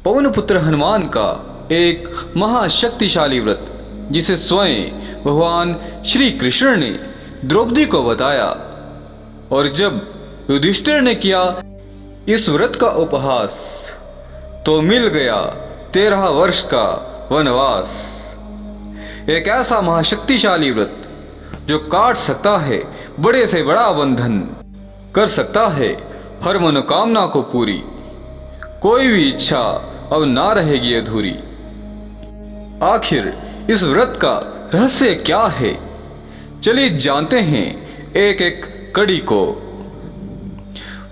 पवन पुत्र हनुमान का एक महाशक्तिशाली व्रत जिसे स्वयं भगवान श्री कृष्ण ने द्रौपदी को बताया, और जब युधिष्ठिर ने किया इस व्रत का उपहास तो मिल गया 13 वर्ष का वनवास। एक ऐसा महाशक्तिशाली व्रत जो काट सकता है बड़े से बड़ा बंधन, कर सकता है हर मनोकामना को पूरी, कोई भी इच्छा अब ना रहेगी अधूरी। आखिर इस व्रत का रहस्य क्या है, चलिए जानते हैं एक एक कड़ी को।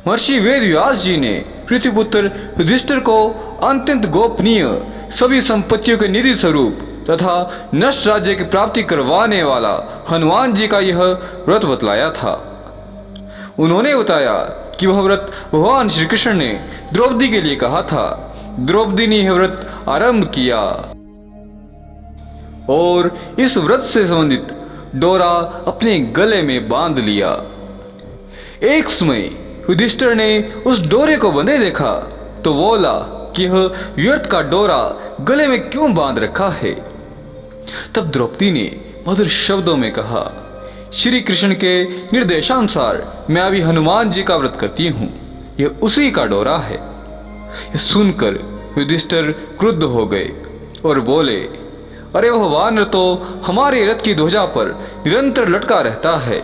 महर्षि वेद व्यास जी ने पृथ्वीपुत्र युधिष्ठिर को अत्यंत गोपनीय सभी संपत्तियों के निधि स्वरूप तथा नष्ट राज्य की प्राप्ति करवाने वाला हनुमान जी का यह व्रत बतलाया था। उन्होंने बताया कि वह व्रत भगवान श्री कृष्ण ने द्रौपदी के लिए कहा था। द्रौपदी ने यह व्रत आरंभ किया और इस व्रत से संबंधित डोरा अपने गले में बांध लिया। एक समय युधिष्ठिर ने उस डोरे को बंधे देखा तो बोला कि यह व्यर्थ का डोरा गले में क्यों बांध रखा है। तब द्रौपदी ने मधुर शब्दों में कहा, श्री कृष्ण के निर्देशानुसार मैं अभी हनुमान जी का व्रत करती हूँ, यह उसी का डोरा है। यह सुनकर युधिष्ठिर क्रुद्ध हो गए और बोले, अरे वह वानर तो हमारे रथ की ध्वजा पर निरंतर लटका रहता है,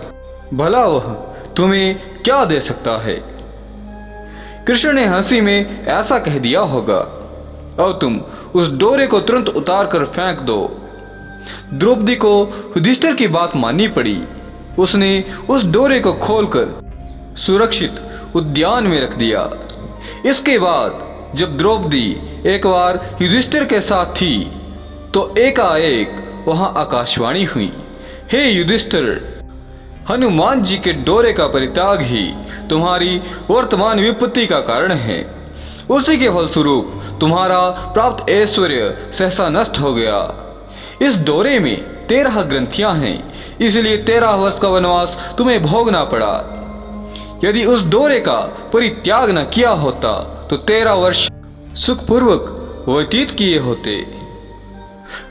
भला वह तुम्हें क्या दे सकता है। कृष्ण ने हंसी में ऐसा कह दिया होगा, अब तुम उस डोरे को तुरंत उतार कर फेंक दो। द्रौपदी को युधिष्ठिर की बात माननी पड़ी। उसने उस डोरे को खोलकर सुरक्षित उद्यान में रख दिया। इसके बाद जब द्रौपदी एक बार युधिष्ठिर के साथ थी तो एकाएक वहां आकाशवाणी हुई, हे युधिष्ठिर, हनुमान जी के डोरे का परित्याग ही तुम्हारी वर्तमान विपत्ति का कारण है। उसी के फलस्वरूप तुम्हारा प्राप्त ऐश्वर्य सहसा नष्ट हो गया। इस डोरे में 13 ग्रंथियां हैं, इसलिए 13 वर्ष का वनवास तुम्हें भोगना पड़ा। यदि उस डोरे का परित्याग न किया होता तो 13 वर्ष सुखपूर्वक व्यतीत किए होते।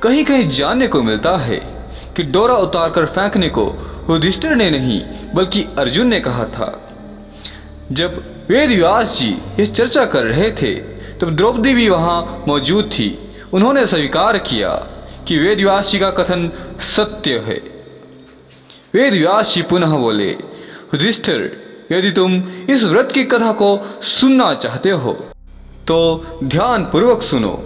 कहीं कहीं जानने को मिलता है कि डोरा उतारकर फेंकने को युधिष्ठिर ने नहीं बल्कि अर्जुन ने कहा था। जब वेद व्यास जी इस चर्चा कर रहे थे तब द्रौपदी भी वहां मौजूद थी। उन्होंने स्वीकार किया कि वेद व्यास जी का कथन सत्य है। वेद व्यास जी पुनः बोले, युधिष्ठिर, यदि तुम इस व्रत की कथा को सुनना चाहते हो तो ध्यान पूर्वक सुनो।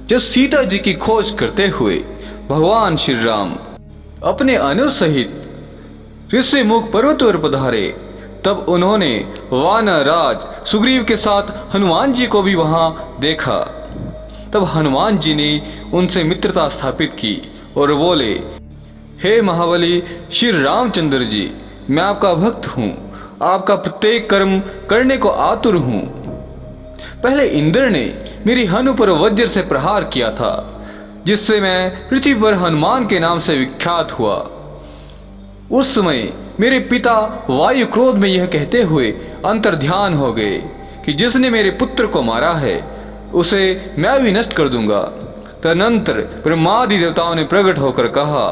जब सीता जी की खोज करते हुए भगवान श्री राम अपने अनुज सहित ऋषिमुख पर्वत पर पधारे तब उन्होंने वानर राज सुग्रीव के साथ हनुमान जी को भी वहां देखा। तब हनुमान जी ने उनसे मित्रता स्थापित की और बोले, हे महाबली श्री रामचंद्र जी, मैं आपका भक्त हूँ, आपका प्रत्येक कर्म करने को आतुर हूँ। पहले इंद्र ने मेरी हनु पर वज्र से प्रहार किया था, जिससे मैं पृथ्वी पर हनुमान के नाम से विख्यात हुआ। उस समय मेरे पिता वायु क्रोध में यह कहते हुए अंतर्ध्यान हो गए कि जिसने मेरे पुत्र को मारा है उसे मैं भी नष्ट कर दूंगा। तदनंतर ब्रह्मादि देवताओं ने प्रकट होकर कहा,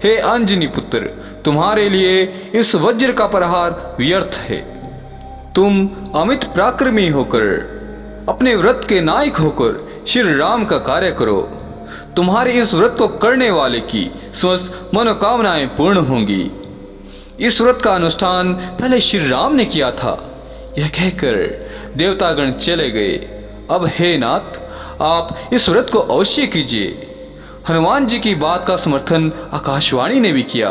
हे अंजनी पुत्र, तुम्हारे लिए इस वज्र का प्रहार व्यर्थ है। तुम अमित पराक्रमी होकर अपने व्रत के नायक होकर श्री राम का कार्य करो। तुम्हारे इस व्रत को करने वाले की समस्त मनोकामनाएं पूर्ण होंगी। इस व्रत का अनुष्ठान पहले श्री राम ने किया था। यह कहकर देवतागण चले गए। अब हे नाथ, आप इस व्रत को अवश्य कीजिए। हनुमान जी की बात का समर्थन आकाशवाणी ने भी किया।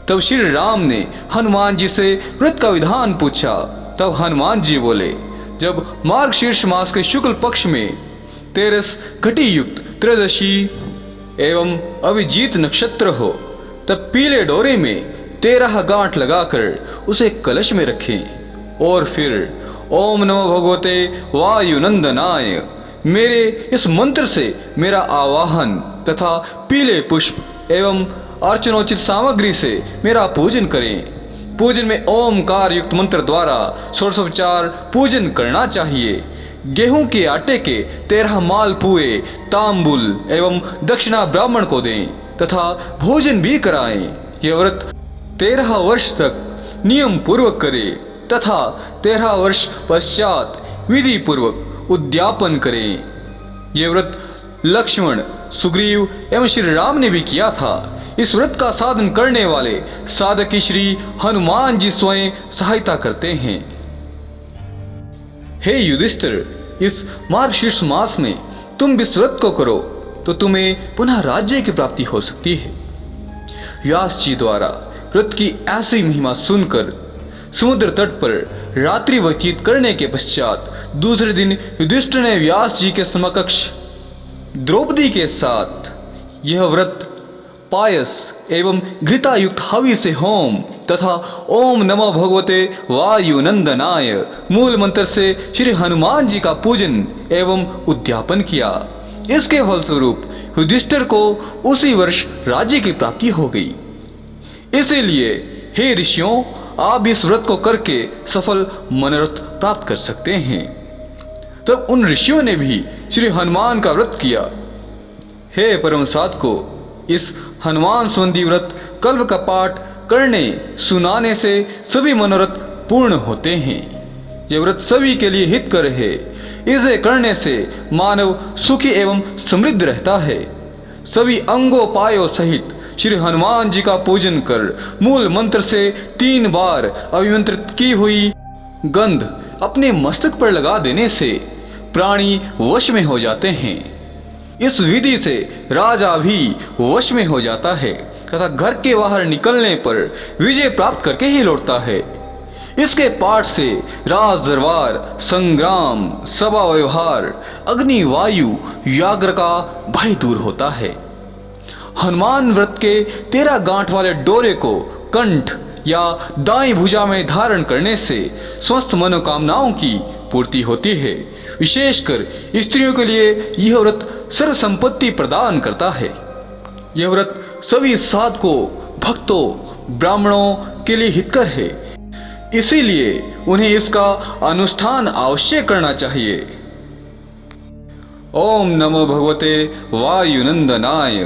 तब श्री राम ने हनुमान जी से व्रत का विधान पूछा। तब हनुमान जी बोले, जब मार्गशीर्ष मास के शुक्ल पक्ष में 13 घटी युक्त त्रयोदशी एवं अभिजीत नक्षत्र हो तब पीले डोरे में 13 गांठ लगाकर उसे कलश में रखें और फिर ओम नमो भगवते वायुनंदनाय मेरे इस मंत्र से मेरा आवाहन तथा पीले पुष्प एवं अर्चनोचित सामग्री से मेरा पूजन करें। पूजन में ओमकार युक्त मंत्र द्वारा षोडशोपचार पूजन करना चाहिए। गेहूं के आटे के 13 मालपुए तांबुल एवं दक्षिणा ब्राह्मण को दें तथा भोजन भी कराएं। यह व्रत 13 वर्ष तक नियम पूर्वक करे तथा 13 वर्ष पश्चात विधि पूर्वक उद्यापन करें। यह व्रत लक्ष्मण, सुग्रीव एवं श्री राम ने भी किया था। इस व्रत का साधन करने वाले साधक श्री हनुमान जी स्वयं सहायता करते हैं। हे युधिष्ठिर, इस मार्गशीर्ष मास में तुम इस व्रत को करो तो तुम्हें पुनः राज्य की प्राप्ति हो सकती है। व्यास जी द्वारा व्रत की ऐसी महिमा सुनकर समुद्र तट पर रात्रि व्यतीत करने के पश्चात दूसरे दिन युधिष्ठिर ने व्यास जी के समकक्ष द्रौपदी के साथ यह व्रत पायस एवं घृता युक्त हवि से होम तथा ओम नमो भगवते वायुनंदनाय मूल मंत्र से श्री हनुमान जी का पूजन एवं उद्यापन किया। इसके फलस्वरूप युधिष्ठिर को उसी वर्ष राज्य की प्राप्ति हो गई। इसीलिए हे ऋषियों, आप इस व्रत को करके सफल मनोरथ प्राप्त कर सकते हैं। तब उन ऋषियों ने भी श्री हनुमान का व्रत किया। हे परम साधको, इस हनुमान संबंधी व्रत कल्प का पाठ करने सुनाने से सभी मनोरथ पूर्ण होते हैं। यह व्रत सभी के लिए हितकर है। इसे करने से मानव सुखी एवं समृद्ध रहता है। सभी अंगोपायों सहित श्री हनुमान जी का पूजन कर मूल मंत्र से 3 बार अभिमंत्रित की हुई गंध अपने मस्तक पर लगा देने से प्राणी वश में हो जाते हैं। इस विधि से राजा भी वश में हो जाता है तथा घर के बाहर निकलने पर विजय प्राप्त करके ही लौटता है। इसके पाठ से राज दरबार, संग्राम, सभा व्यवहार, अग्नि, वायु, व्याघ्र का भय दूर होता है। हनुमान व्रत के 13 गांठ वाले डोरे को कंठ या दाएं भुजा में धारण करने से समस्त मनोकामनाओं की पूर्ति होती है। विशेषकर स्त्रियों के लिए यह व्रत सर्व संपत्ति प्रदान करता है। यह व्रत सभी साधकों, भक्तों, ब्राह्मणों के लिए हितकर है। इसीलिए उन्हें इसका अनुष्ठान अवश्य करना चाहिए। ओम नमो भगवते वायुनंदनाय।